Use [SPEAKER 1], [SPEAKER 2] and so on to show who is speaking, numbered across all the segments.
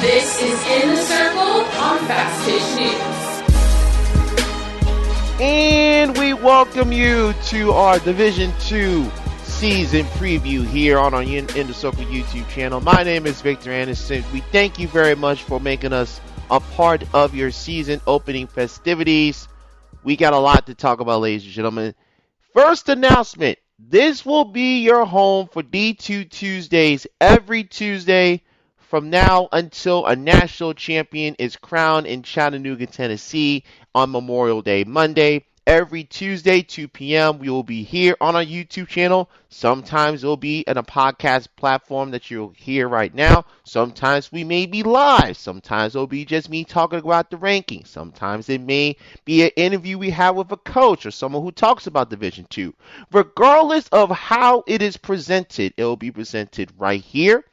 [SPEAKER 1] This is In the Circle on Fast Pitch News.
[SPEAKER 2] And we welcome you to our Division II season preview here on our In the Circle YouTube channel. My name is Victor Anderson. We thank you very much for making us a part of your season opening festivities. We got a lot to talk about, ladies and gentlemen. First announcement. This will be your home for D2 Tuesdays every Tuesday from now until a national champion is crowned in Chattanooga, Tennessee on Memorial Day Monday. Every Tuesday, 2 p.m., we will be here on our YouTube channel. Sometimes it will be in a podcast platform that you'll hear right now. Sometimes we may be live. Sometimes it will be just me talking about the rankings. Sometimes it may be an interview we have with a coach or someone who talks about Division II. Regardless of how it is presented, it will be presented right here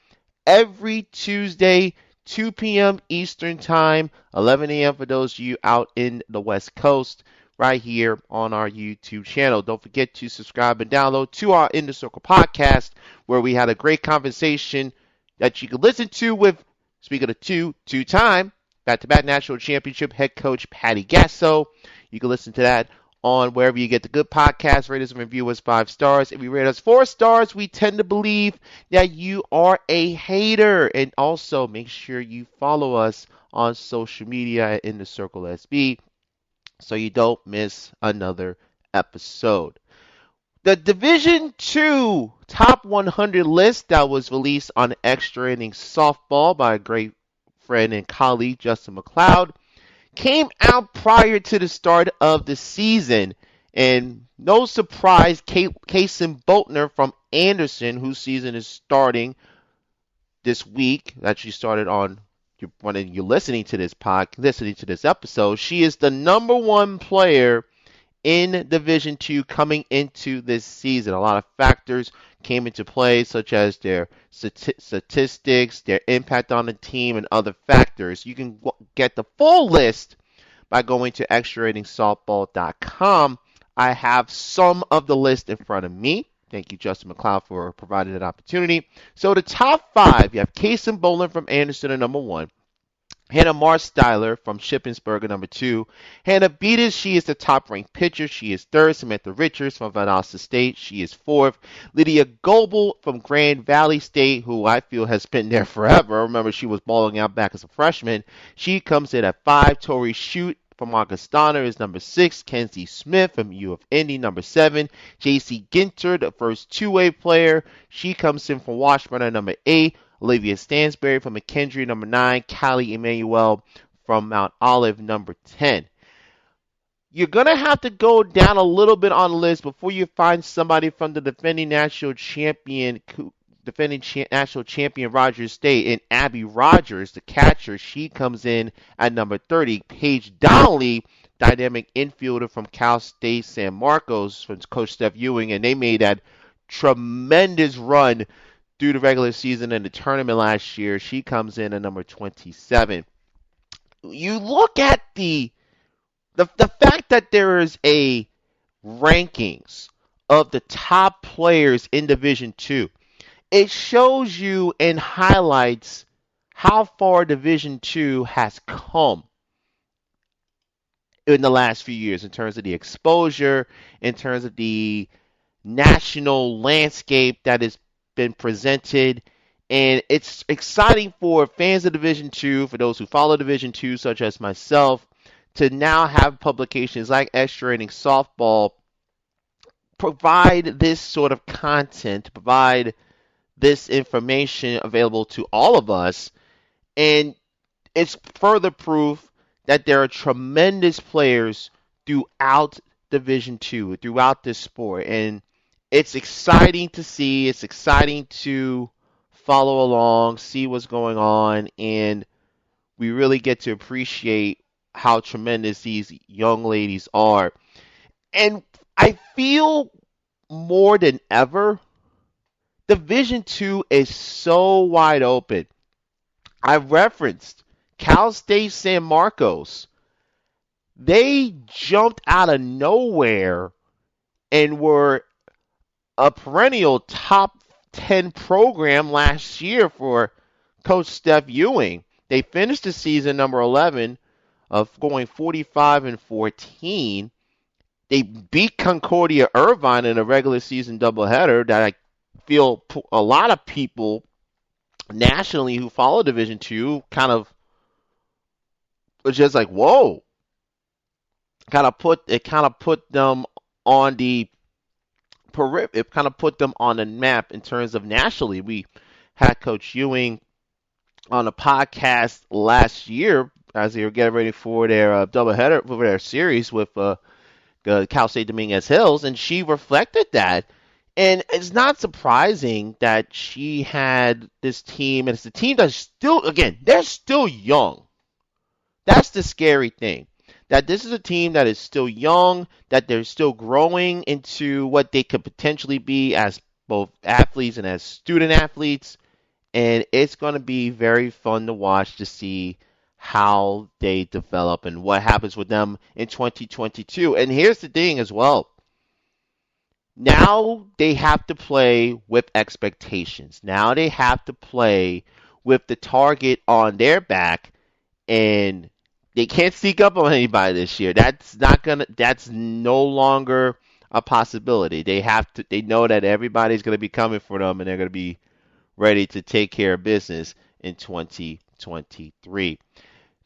[SPEAKER 2] every Tuesday, 2 p.m. Eastern Time, 11 a.m. for those of you out in the West Coast, right here on our YouTube channel. Don't forget to subscribe and download to our In the Circle podcast, where we had a great conversation that you can listen to with, speaking of two-time back-to-back national championship head coach Patty Gasso. You can listen to that on wherever you get the good podcasts. Rate us and review us 5 stars. If you rate us 4 stars, we tend to believe that you are a hater. And also make sure you follow us on social media at In the Circle SB, so you don't miss another episode. The Division II Top 100 list that was released on Extra Innings Softball by a great friend and colleague, Justin McLeod, came out prior to the start of the season. And no surprise, Kason Boltner from Anderson, whose season is starting this week, actually started on when you're listening to this episode, she is the number 1 player in Division II coming into this season. A lot of factors came into play, such as their statistics, their impact on the team, and other factors. You can get the full list by going to extrainningssoftball.com. I have some of the list in front of me. Thank you, Justin McLeod, for providing that opportunity. So the top 5, you have Kason Bolin from Anderson at number 1. Hannah Marstyler from Shippensburg at number 2. Hannah Beatis, she is the top-ranked pitcher. She is 3rd. Samantha Richards from Valdosta State, she is 4th. Lydia Goebel from Grand Valley State, who I feel has been there forever. Remember, she was balling out back as a freshman. She comes in at 5. Tori Shute from Augustana is number 6. Kenzie Smith from U of Indy, number 7. JC Ginter, the first two-way player. She comes in from Washburn at number 8. Olivia Stansberry from McKendree, number 9. Callie Emmanuel from Mount Olive, number 10. You're going to have to go down a little bit on the list before you find somebody from the defending national champion Rogers State, and Abby Rogers, the catcher. She comes in at number 30. Paige Donnelly, dynamic infielder from Cal State San Marcos, from Coach Steph Ewing, and they made that tremendous run through the regular season and the tournament last year. She comes in at number 27. You look at the fact that there is a rankings of the top players in Division II. It shows you and highlights how far Division II has come in the last few years in terms of the exposure, in terms of the national landscape that has been presented. And it's exciting for fans of Division II, for those who follow Division II, such as myself, to now have publications like Extra Innings Softball provide this sort of content, provide this information available to all of us. And it's further proof that there are tremendous players throughout Division II, throughout this sport. And it's exciting to see. It's exciting to follow along, see what's going on, and we really get to appreciate how tremendous these young ladies are. And I feel more than ever, Division II is so wide open. I referenced Cal State San Marcos. They jumped out of nowhere and were a perennial top 10 program last year for Coach Steph Ewing. They finished the season number 11 of going 45-14. They beat Concordia Irvine in a regular season doubleheader that I feel a lot of people nationally who follow Division Two kind of was just like, whoa. Kind of put them on the it kind of put them on the map in terms of nationally. We had Coach Ewing on a podcast last year as they were getting ready for their doubleheader for their series with Cal State Dominguez Hills, and she reflected that. And it's not surprising that she had this team, and it's a team that's still, again, they're still young. That's the scary thing. That this is a team that is still young, that they're still growing into what they could potentially be as both athletes and as student athletes. And it's going to be very fun to watch to see how they develop and what happens with them in 2022. And here's the thing as well. Now they have to play with expectations. Now they have to play with the target on their back, and they can't sneak up on anybody this year. That's no longer a possibility. They know that everybody's going to be coming for them, and they're going to be ready to take care of business in 2023.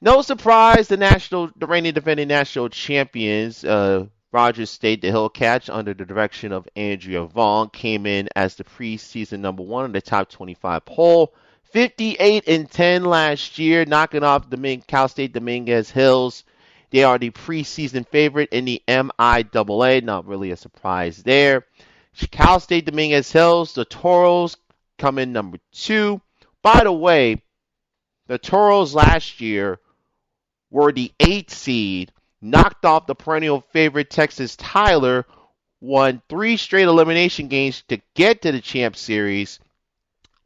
[SPEAKER 2] No surprise, the reigning defending national champions, Rogers State, the Hillcats, under the direction of Andrea Vaughn, came in as the preseason number one in the top 25 poll. 58-10 last year, knocking off Cal State Dominguez Hills. They are the preseason favorite in the MIAA. Not really a surprise there. Cal State Dominguez Hills, the Toros, come in number 2. By the way, the Toros last year were the 8th seed, knocked off the perennial favorite Texas Tyler, won 3 straight elimination games to get to the Champ Series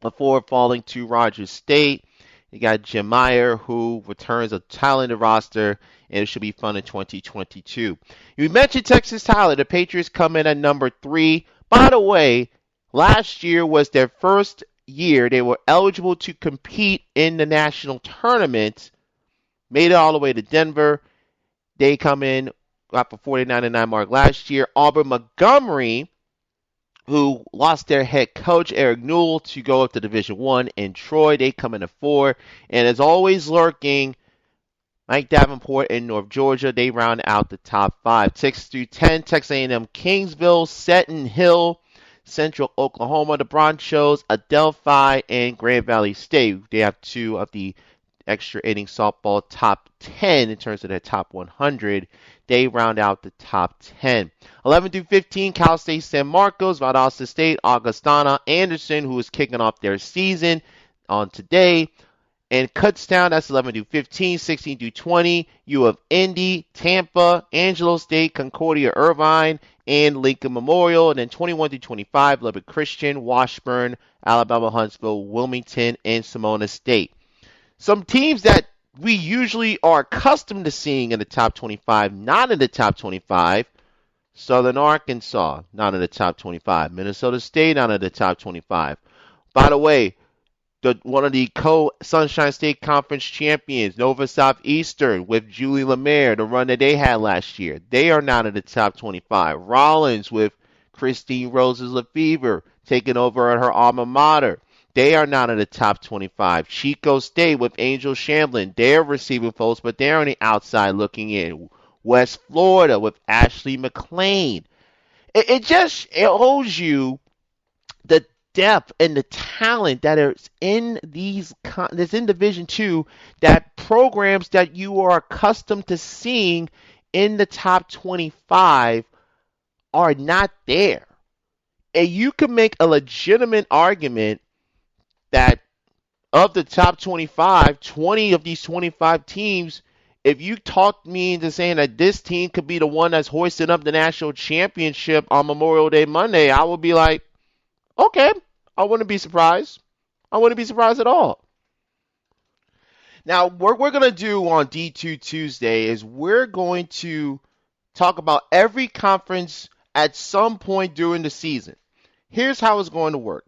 [SPEAKER 2] before falling to Rogers State. You got Jim Meyer, who returns a talented roster, and it should be fun in 2022. You mentioned Texas Tyler. The Patriots come in at number 3. By the way, last year was their first year they were eligible to compete in the national tournament. Made it all the way to Denver. They come in, got the 49-9 mark last year. Auburn Montgomery, who lost their head coach, Eric Newell, to go up to Division I in Troy. They come in at 4. And as always lurking, Mike Davenport in North Georgia. They round out the top 5. 6 through 10, Texas A&M Kingsville, Seton Hill, Central Oklahoma, the Bronchos, Adelphi, and Grand Valley State. They have 2 of the extra inning softball top 10 in terms of their top 100. They round out the top 10. 11 through 15, Cal State San Marcos, Valdosta State, Augustana, Anderson, who is kicking off their season on today. And Kutztown, that's 11 through 15, 16 through 20, U of Indy, Tampa, Angelo State, Concordia Irvine, and Lincoln Memorial. And then 21 through 25, Lubbock Christian, Washburn, Alabama Huntsville, Wilmington, and Simona State. Some teams that we usually are accustomed to seeing in the top 25, not in the top 25. Southern Arkansas, not in the top 25. Minnesota State, not in the top 25. By the way, one of the co-Sunshine State Conference champions, Nova Southeastern, with Julie Lemaire, the run that they had last year, they are not in the top 25. Rollins with Christine Roses Lefevre taking over at her alma mater. They are not in the top 25. Chico State with Angel Shamblin. They're receiving votes, but they're on the outside looking in. West Florida with Ashley McLean. It shows you the depth and the talent that is in that's in Division II, that programs that you are accustomed to seeing in the top 25 are not there. And you can make a legitimate argument that of the top 25, 20 of these 25 teams, if you talked me into saying that this team could be the one that's hoisting up the national championship on Memorial Day Monday, I would be like, okay, I wouldn't be surprised. I wouldn't be surprised at all. Now, what we're going to do on D2 Tuesday is we're going to talk about every conference at some point during the season. Here's how it's going to work.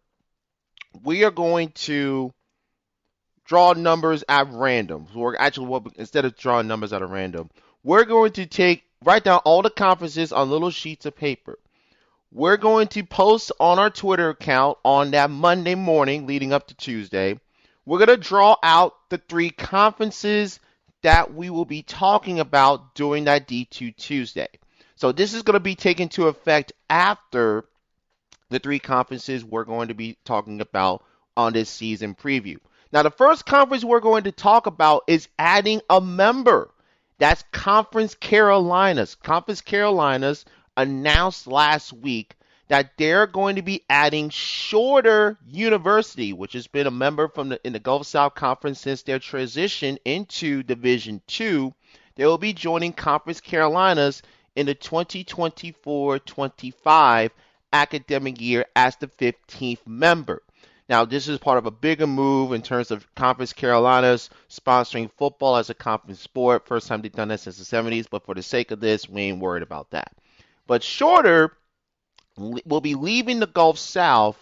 [SPEAKER 2] We are going to draw numbers at random. So instead of drawing numbers at a random, we're going to write down all the conferences on little sheets of paper. We're going to post on our Twitter account on that Monday morning leading up to Tuesday. We're going to draw out the 3 conferences that we will be talking about during that D2 Tuesday. So this is going to be taken into effect after the 3 conferences we're going to be talking about on this season preview. Now, the first conference we're going to talk about is adding a member. That's Conference Carolinas. Conference Carolinas announced last week that they're going to be adding Shorter University, which has been a member in the Gulf South Conference since their transition into Division II. They will be joining Conference Carolinas in the 2024-25 academic year as the 15th member. Now, this is part of a bigger move in terms of Conference Carolinas sponsoring football as a conference sport. First time they've done that since the 70s, but for the sake of this, we ain't worried about that. But Shorter will be leaving the Gulf South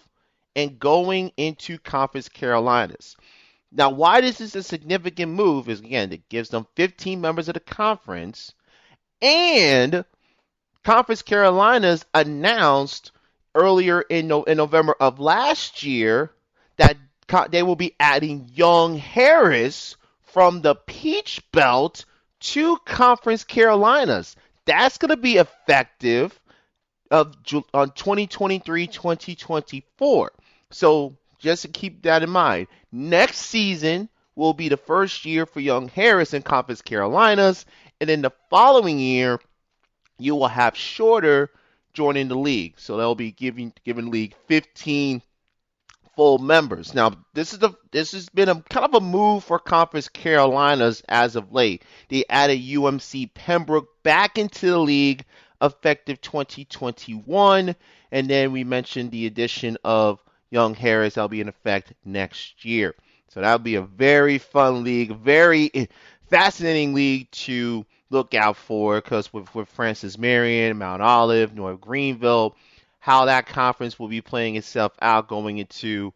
[SPEAKER 2] and going into Conference Carolinas. Now, why this is a significant move is, again, it gives them 15 members of the conference, and Conference Carolinas announced earlier in November of last year that they will be adding Young Harris from the Peach Belt to Conference Carolinas. That's going to be effective on 2023-2024. So just to keep that in mind, next season will be the first year for Young Harris in Conference Carolinas, and then the following year you will have Shorter joining the league. So they'll be giving the league 15 full members. Now, this has been a kind of a move for Conference Carolinas as of late. They added UMC Pembroke back into the league effective 2021, and then we mentioned the addition of Young Harris. That'll be in effect next year. So that'll be a very fun league, very fascinating league to look out for, because with Francis Marion, Mount Olive, North Greenville, how that conference will be playing itself out going into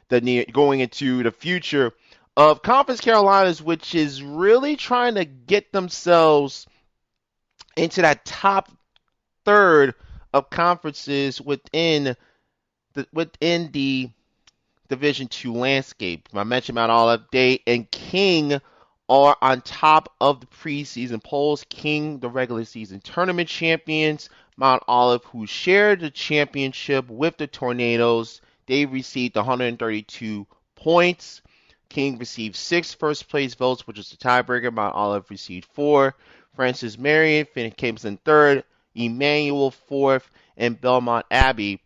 [SPEAKER 2] the future of Conference Carolinas, which is really trying to get themselves into that top third of conferences within the Division II landscape. I mentioned Mount Olive, Day, and King are on top of the preseason polls. King, the regular season tournament champions. Mount Olive, who shared the championship with the Tornadoes, they received 132 points. King received 6 first place votes, which is the tiebreaker. Mount Olive received 4. Francis Marion came in third. Emmanuel fourth, and Belmont Abbey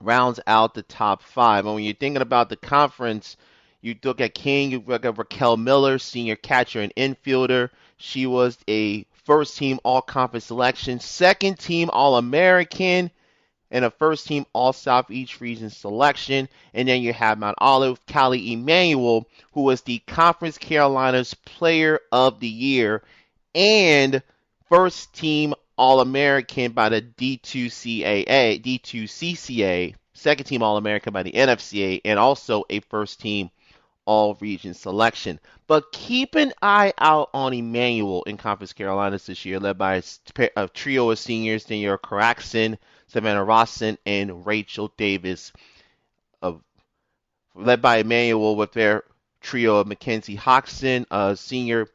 [SPEAKER 2] rounds out the top 5. And when you're thinking about the conference, you look at King, you look at Raquel Miller, senior catcher and infielder. She was a first-team All-Conference selection, second-team All-American, and a first-team All-Southeast Region selection. And then you have Mount Olive, Callie Emmanuel, who was the Conference Carolinas Player of the Year and first-team All-American by the D2CCA, second-team All-American by the NFCA, and also a first-team All-Region selection. But keep an eye out on Emmanuel in Conference Carolinas this year, led by a trio of seniors, Danielle Caraxon, Savannah Rawson, and Rachel Davis. Led by Emmanuel with their trio of Mackenzie Hodgson, a senior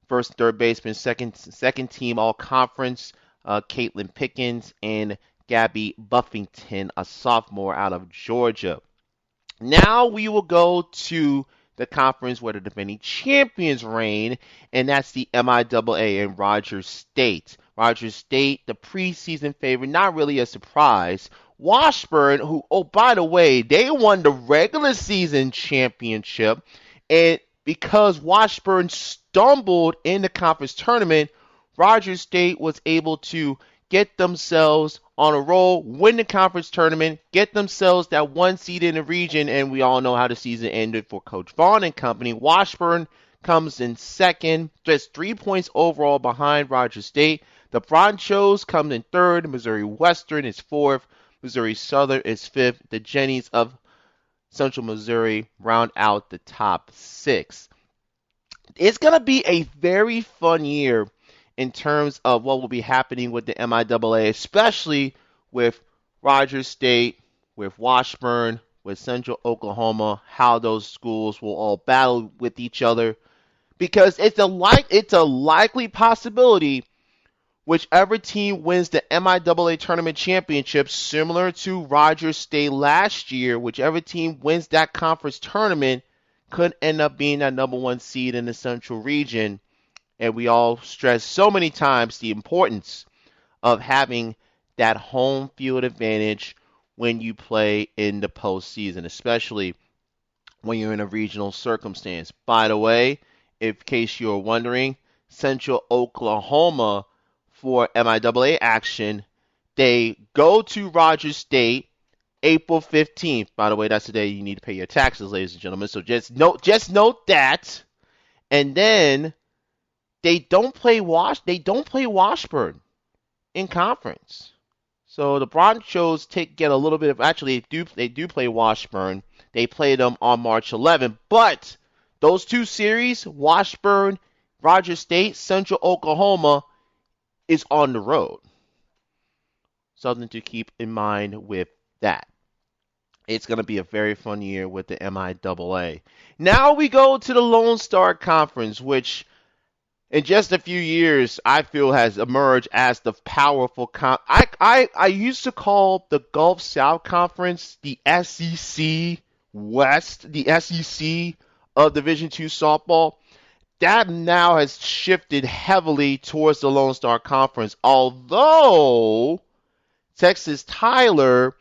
[SPEAKER 2] first and third baseman, second team All-Conference, Caitlin Pickens, and Gabby Buffington, a sophomore out of Georgia. Now we will go to the conference where the defending champions reign, and that's the MIAA in Rogers State. Rogers State, the preseason favorite, not really a surprise. Washburn, who, oh, by the way, they won the regular season championship, and because Washburn stumbled in the conference tournament, Rogers State was able to get themselves on a roll, win the conference tournament, get themselves that 1 seed in the region, and we all know how the season ended for Coach Vaughn and company. Washburn comes in second, just 3 points overall behind Rogers State. The Bronchos come in third. Missouri Western is fourth. Missouri Southern is fifth. The Jennies of Central Missouri round out the top 6. It's going to be a very fun year in terms of what will be happening with the MIAA, especially with Rogers State, with Washburn, with Central Oklahoma, how those schools will all battle with each other, because it's a likely possibility whichever team wins the MIAA tournament championship, similar to Rogers State last year, whichever team wins that conference tournament could end up being that number 1 seed in the Central region. And we all stress so many times the importance of having that home field advantage when you play in the postseason, especially when you're in a regional circumstance. By the way, in case you're wondering, Central Oklahoma for MIAA action, they go to Rogers State April 15th. By the way, that's the day you need to pay your taxes, ladies and gentlemen. So just note that. And then they don't play Washburn in conference. So the Broncos get a little bit of, actually they do play Washburn. They play them on March 11th, but those 2 series, Washburn, Rogers State, Central Oklahoma, is on the road. Something to keep in mind with that. It's going to be a very fun year with the MIAA. Now we go to the Lone Star Conference, which in just a few years, I feel has emerged as the powerful I used to call the Gulf South Conference the SEC West, the SEC of Division II softball. That now has shifted heavily towards the Lone Star Conference, although Texas Tyler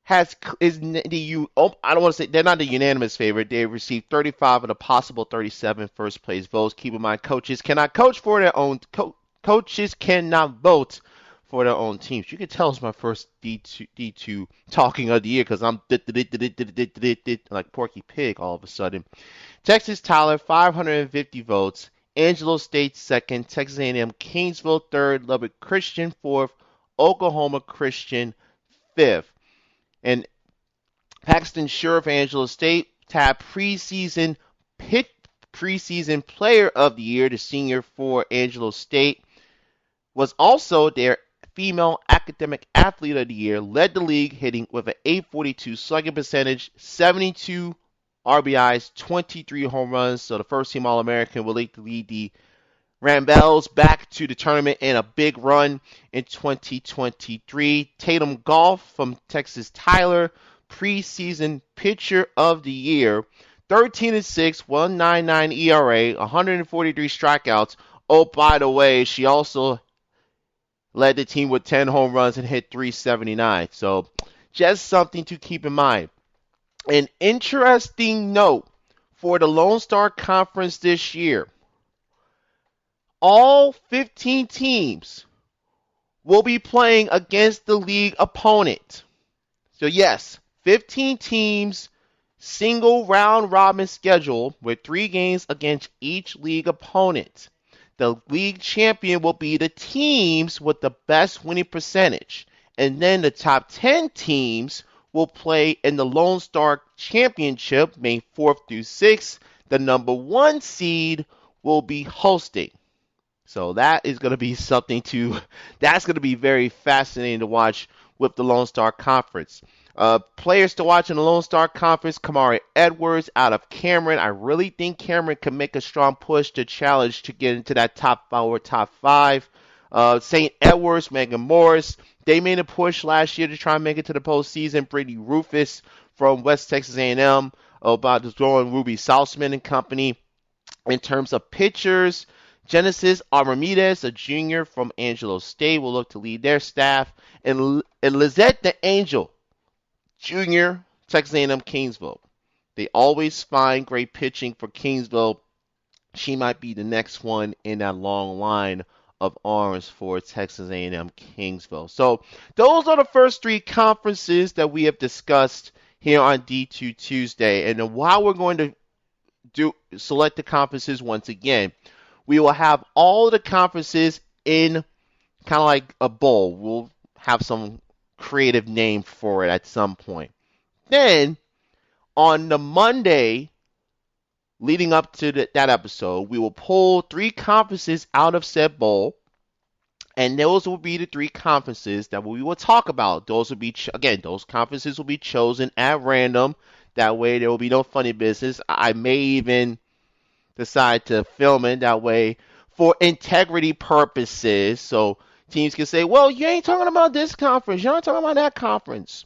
[SPEAKER 2] I don't want to say they're not the unanimous favorite. They received 35 of the possible 37 first place votes. Keep in mind, coaches cannot coach for their own coaches cannot vote for their own teams. You can tell it's my first D2 talking of the year because I'm like Porky Pig all of a sudden. Texas Tyler 550 votes. Angelo State second. Texas A&M Kingsville third. Lubbock Christian fourth. Oklahoma Christian fifth. And Paxton Sheriff Angelo State tabbed preseason player of the year. The senior for Angelo State was also their female academic athlete of the year. Led the league hitting with an .842 slugging percentage, 72 RBIs, 23 home runs. So the first team All-American will lead the Ramblers back to the tournament in a big run in 2023. Tatum Golf from Texas Tyler, preseason pitcher of the year, 13-6, 1.99 ERA, 143 strikeouts. Oh, by the way, she also led the team with 10 home runs and hit .379. So just something to keep in mind. An interesting note for the Lone Star Conference this year. All 15 teams will be playing against the league opponent. So yes, 15 teams, single round robin schedule with 3 games against each league opponent. The league champion will be the teams with the best winning percentage. And then the top 10 teams will play in the Lone Star Championship May 4th through 6th. The number 1 seed will be hosting. So that is going to be that's going to be very fascinating to watch with the Lone Star Conference. Players to watch in the Lone Star Conference, Kamari Edwards out of Cameron. I really think Cameron can make a strong push to challenge to get into that top 5. St. Edwards, Megan Morris, they made a push last year to try and make it to the postseason. Brittany Rufus from West Texas A&M, about to throw in Ruby Salzman and company. In terms of pitchers, Genesis Armides, a junior from Angelo State, will look to lead their staff. And Lizette the Angel, junior, Texas A&M Kingsville. They always find great pitching for Kingsville. She might be the next one in that long line of arms for Texas A&M Kingsville. So those are the first 3 conferences that we have discussed here on D2 Tuesday. And while we're going to select the conferences once again, we will have all of the conferences in kind of like a bowl. We'll have some creative name for it at some point. Then, On the Monday leading up to that episode, we will pull 3 conferences out of said bowl, and those will be the 3 conferences that we will talk about. Those will be, again, those conferences will be chosen at random. That way there will be no funny business. I may even decide to film it that way for integrity purposes. So teams can say, well, you ain't talking about this conference. You're not talking about that conference.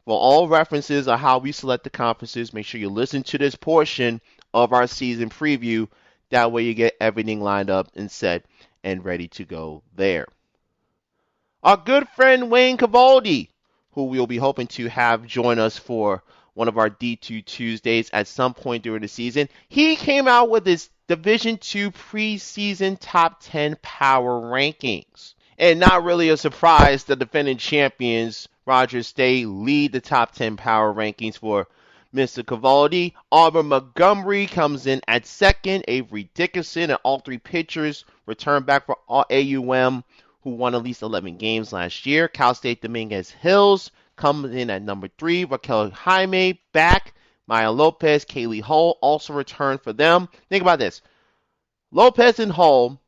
[SPEAKER 2] For all references on how we select the conferences, make sure you listen to this portion of our season preview. That way you get everything lined up and set and ready to go there. Our good friend Wayne Cavaldi, who we'll be hoping to have join us for one of our D2 Tuesdays at some point during the season, he came out with his Division II preseason top 10 power rankings. And not really a surprise, the defending champions, Rogers State, lead the top 10 power rankings for Mr. Cavaldi. Auburn Montgomery comes in at second. Avery Dickerson and all 3 pitchers return back for AUM, who won at least 11 games last year. Cal State Dominguez Hills comes in at number 3. Raquel Jaime back. Maya Lopez, Kaylee Hull also returned for them. Think about this. Lopez and Hull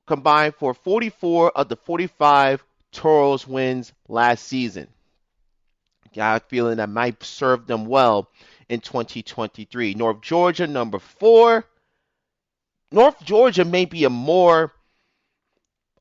[SPEAKER 2] combined for 44 of the 45 Toros wins last season. Got a feeling that might serve them well in 2023. North Georgia, number 4. North Georgia may be a more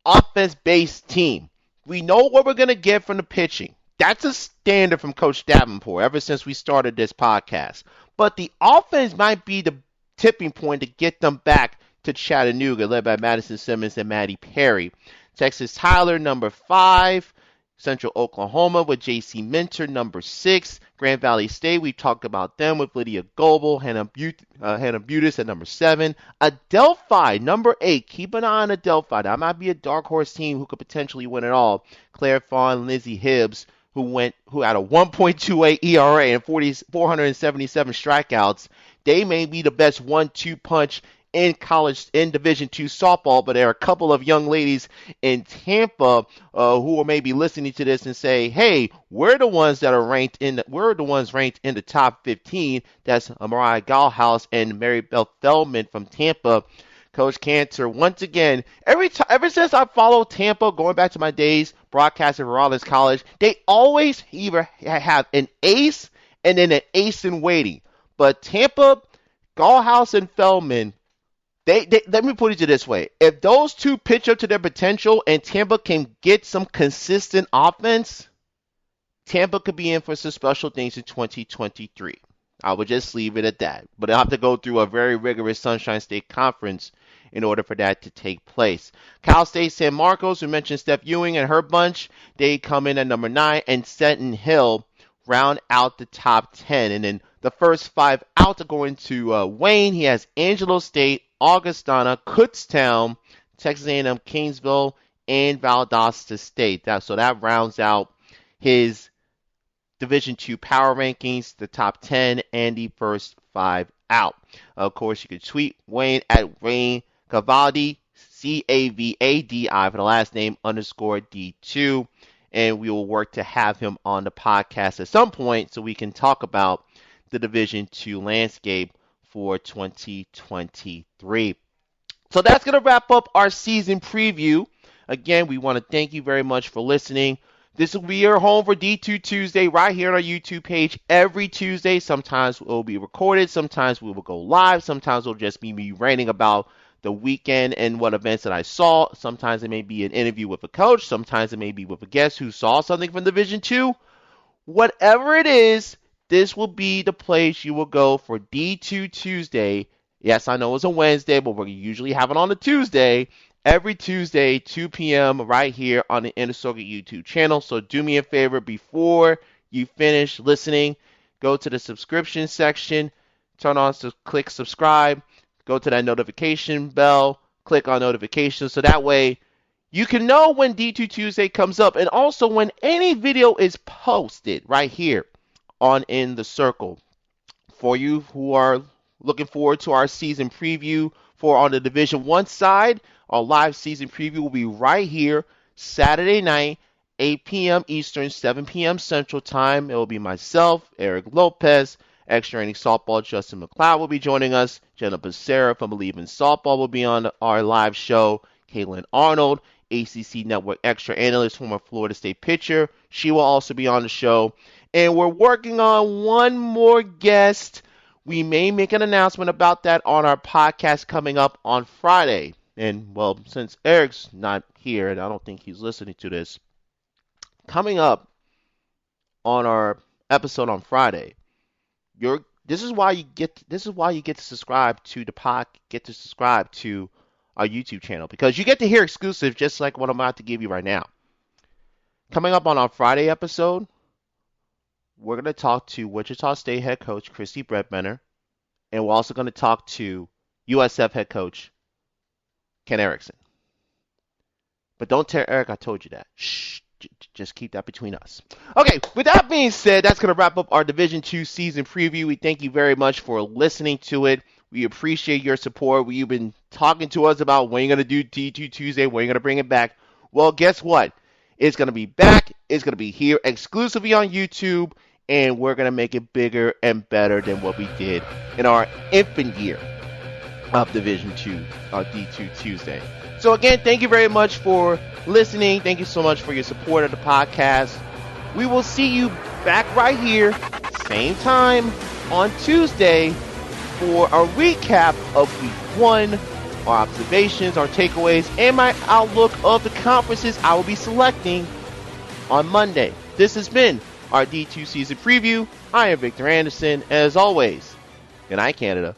[SPEAKER 2] offense-based team. We know what we're going to get from the pitching. That's a standard from Coach Davenport ever since we started this podcast. But the offense might be the tipping point to get them back to Chattanooga, led by Madison Simmons and Maddie Perry. Texas Tyler, number 5. Central Oklahoma with J.C. Minter, number 6. Grand Valley State, we talked about them with Lydia Goebel, Hannah Butis at number 7. Adelphi, number 8. Keep an eye on Adelphi. That might be a dark horse team who could potentially win it all. Claire Fawn, Lizzie Hibbs, who had a 1.28 ERA and 477 strikeouts. They may be the best 1-2 punch in college, in Division II softball, but there are a couple of young ladies in Tampa who are maybe listening to this and say, "Hey, we're the ones ranked in the top 15." That's Mariah Gallhouse and Mary Beth Feldman from Tampa. Coach Cantor, once again, ever since I followed Tampa, going back to my days broadcasting for Rollins College, they always either have an ace and then an ace in waiting. But Tampa, Gallhouse, and Feldman, let me put it this way. If those 2 pitch up to their potential and Tampa can get some consistent offense, Tampa could be in for some special things in 2023. I would just leave it at that. But they'll have to go through a very rigorous Sunshine State Conference in order for that to take place. Cal State San Marcos, we mentioned Steph Ewing and her bunch. They come in at number 9. And Seton Hill round out the top 10. And then the first 5 out are going to Wayne. He has Angelo State, Augustana, Kutztown, Texas A&M Kingsville, and Valdosta State. So that rounds out his Division II power rankings, the top 10, and the first 5 out. Of course, you can tweet Wayne at Wayne Cavaldi, Cavadi for the last name _D2, and we will work to have him on the podcast at some point so we can talk about the Division II landscape for 2023. So that's going to wrap up our season preview. Again, we want to thank you very much for listening. This will be your home for D2 Tuesday right here on our YouTube page every Tuesday. Sometimes it will be recorded. Sometimes we will go live. Sometimes it will just be me ranting about the weekend and what events that I saw. Sometimes it may be an interview with a coach. Sometimes it may be with a guest who saw something from Division II. Whatever it is, this will be the place you will go for D2 Tuesday. Yes, I know it's a Wednesday, but we usually have it on a Tuesday. Every Tuesday, 2 p.m. right here on the Inner Circle YouTube channel. So do me a favor before you finish listening, go to the subscription section, click subscribe, go to that notification bell, click on notifications, so that way you can know when D2 Tuesday comes up and also when any video is posted right here on In the Circle. For you who are looking forward to our season preview for on the Division I side, our live season preview will be right here Saturday night 8 p.m. Eastern, 7 p.m. Central Time. It will be myself, Eric Lopez, extra inning softball. Justin McLeod will be joining us. Jenna Becerra from Believe in Softball will be on our live show. Caitlin Arnold, ACC Network extra analyst, former Florida State pitcher. She will also be on the show. And we're working on one more guest. We may make an announcement about that on our podcast coming up on Friday. And, well, since Eric's not here, and I don't think he's listening to this, coming up on our episode on Friday, this is why you get to subscribe to our YouTube channel, because you get to hear exclusive just like what I'm about to give you right now. Coming up on our Friday episode, we're going to talk to Wichita State head coach Christy Bredbenner, and we're also going to talk to USF head coach Ken Erickson. But don't tell Eric I told you that. Shh. Just keep that between us. Okay, with that being said, that's going to wrap up our Division II season preview. We thank you very much for listening to it. We appreciate your support. You've been talking to us about when you're going to do D2 Tuesday, when you're going to bring it back. Well, guess what? It's going to be back. It's going to be here exclusively on YouTube, and we're going to make it bigger and better than what we did in our infant year of Division II, D2 Tuesday. So again, thank you very much for listening. Thank you so much for your support of the podcast. We will see you back right here, same time on Tuesday for a recap of Week 1, our observations, our takeaways, and my outlook of the conferences I will be selecting on Monday. This has been our D2 season preview. I am Victor Anderson. As always, good night, Canada.